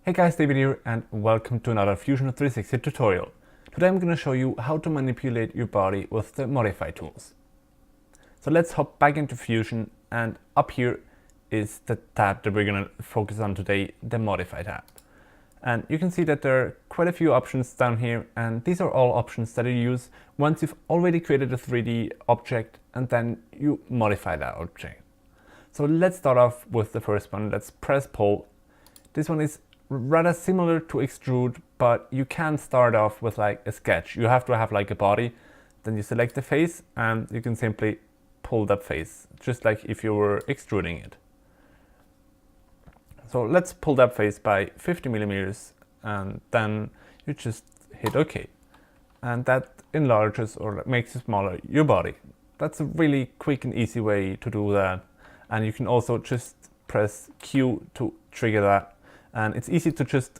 Hey guys, David here and welcome to another Fusion 360 tutorial. Today I'm going to show you how to manipulate your body with the modify tools. So let's hop back into Fusion, and up here is the tab that we're going to focus on today, the modify tab. And you can see that there are quite a few options down here, and these are all options that you use once you've already created a 3D object and then you modify that object. So let's start off with the first one. Let's press pull. This one is rather similar to extrude, but you can start off with like a sketch. You have to have like a body, then you select the face and you can simply pull that face, just like if you were extruding it. So let's pull that face by 50 millimeters, and then you just hit OK. And that enlarges or makes smaller your body. That's a really quick and easy way to do that. And you can also just press Q to trigger that. And it's easy to just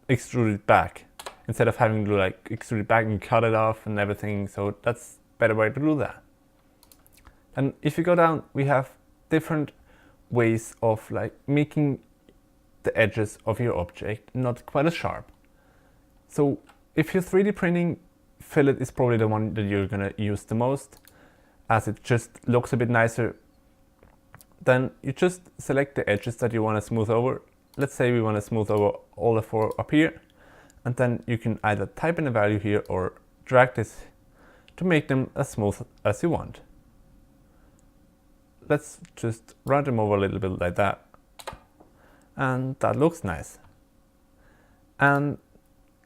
extrude it back instead of having to like extrude it back and cut it off and everything. So that's a better way to do that. And if you go down, we have different ways of like making the edges of your object not quite as sharp. So if you're 3D printing, fillet is probably the one that you're gonna use the most, as it just looks a bit nicer. Then you just select the edges that you want to smooth over. Let's say we want to smooth over all the four up here, and then you can either type in a value here or drag this to make them as smooth as you want. Let's just run them over a little bit like that, and that looks nice. And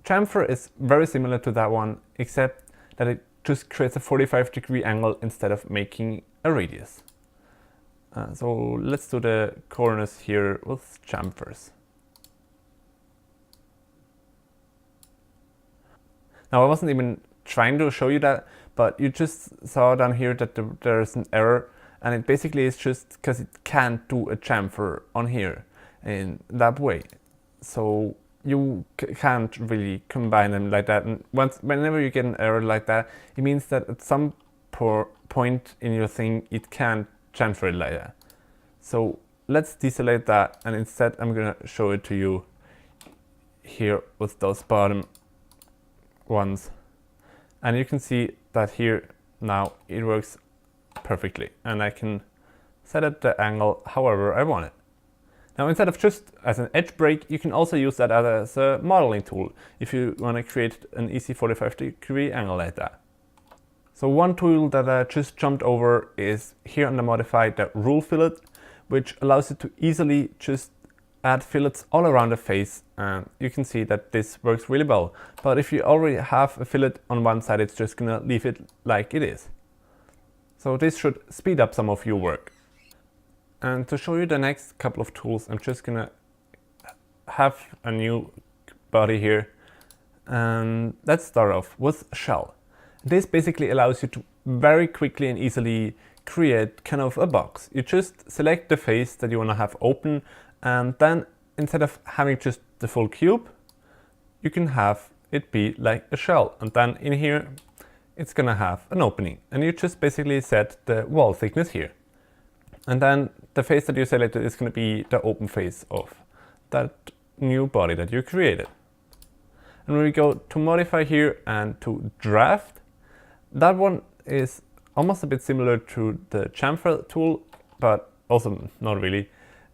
chamfer is very similar to that one, except that it just creates a 45-degree angle instead of making a radius. So let's do the corners here with chamfers. Now I wasn't even trying to show you that, but you just saw down here that there's an error, and it basically is just because it can't do a chamfer on here in that way. So you can't really combine them like that. And whenever you get an error like that, it means that at some point in your thing it can't chamfer it like that. So let's deselect that, and instead I'm gonna show it to you here with those bottom ones. And you can see that here now it works perfectly, and I can set up the angle however I want it. Now instead of just as an edge break, you can also use that as a modeling tool if you want to create an easy 45-degree angle like that. So one tool that I just jumped over is here on the modify, the rule fillet, which allows you to easily just add fillets all around the face. And you can see that this works really well. But if you already have a fillet on one side, it's just gonna leave it like it is. So this should speed up some of your work. And to show you the next couple of tools, I'm just gonna have a new body here. And let's start off with shell. This basically allows you to very quickly and easily create kind of a box. You just select the face that you want to have open, and then instead of having just the full cube, you can have it be like a shell. And then in here, it's gonna have an opening, and you just basically set the wall thickness here. And then the face that you selected is gonna be the open face of that new body that you created. And when we go to modify here and to draft, that one is almost a bit similar to the chamfer tool, but also not really.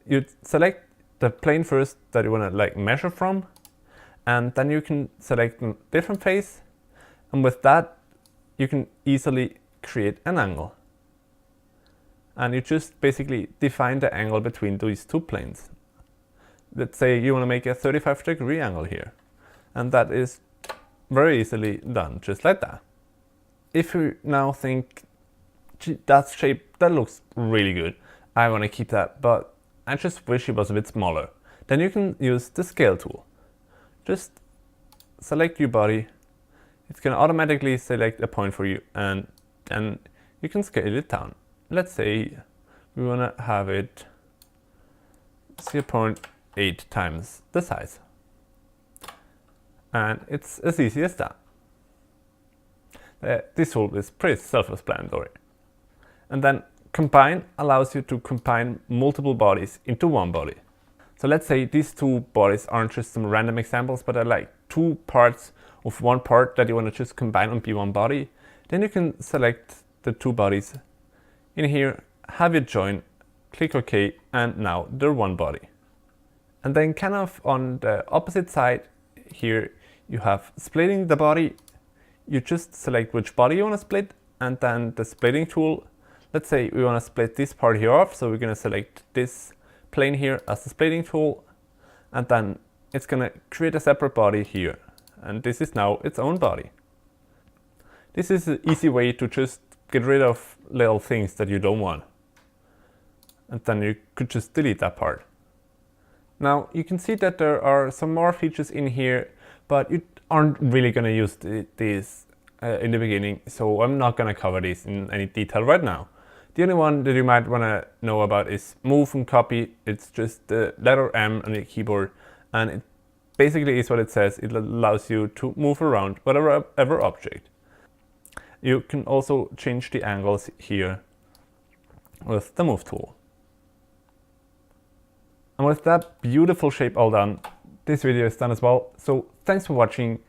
You select the plane first that you want to like measure from, and then you can select a different face, and with that you can easily create an angle. And you just basically define the angle between these two planes. Let's say you want to make a 35-degree angle here, and that is very easily done, just like that. If you now think, gee, that shape, that looks really good, I want to keep that, but I just wish it was a bit smaller, then you can use the scale tool. Just select your body, it's going to automatically select a point for you, and then you can scale it down. Let's say we want to have it 0.8 times the size. And it's as easy as that. This tool is pretty self-explanatory. And then combine allows you to combine multiple bodies into one body. So let's say these two bodies aren't just some random examples, but are like two parts of one part that you want to just combine and be one body. Then you can select the two bodies in here, have it join, click OK, and now they're one body. And then kind of on the opposite side here, you have splitting the body. You just select which body you want to split, and then the splitting tool. Let's say we want to split this part here off, so we're going to select this plane here as the splitting tool, and then it's going to create a separate body here. And this is now its own body. This is an easy way to just get rid of little things that you don't want. And then you could just delete that part. Now you can see that there are some more features in here, but you aren't really going to use these in the beginning, so I'm not going to cover these in any detail right now. The only one that you might want to know about is move and copy. It's just the letter M on your keyboard, and it basically is what it says. It allows you to move around whatever object. You can also change the angles here with the move tool. And with that beautiful shape all done, this video is done as well. So thanks for watching,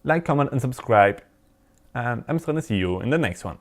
like, comment and subscribe, and I'm just gonna see you in the next one.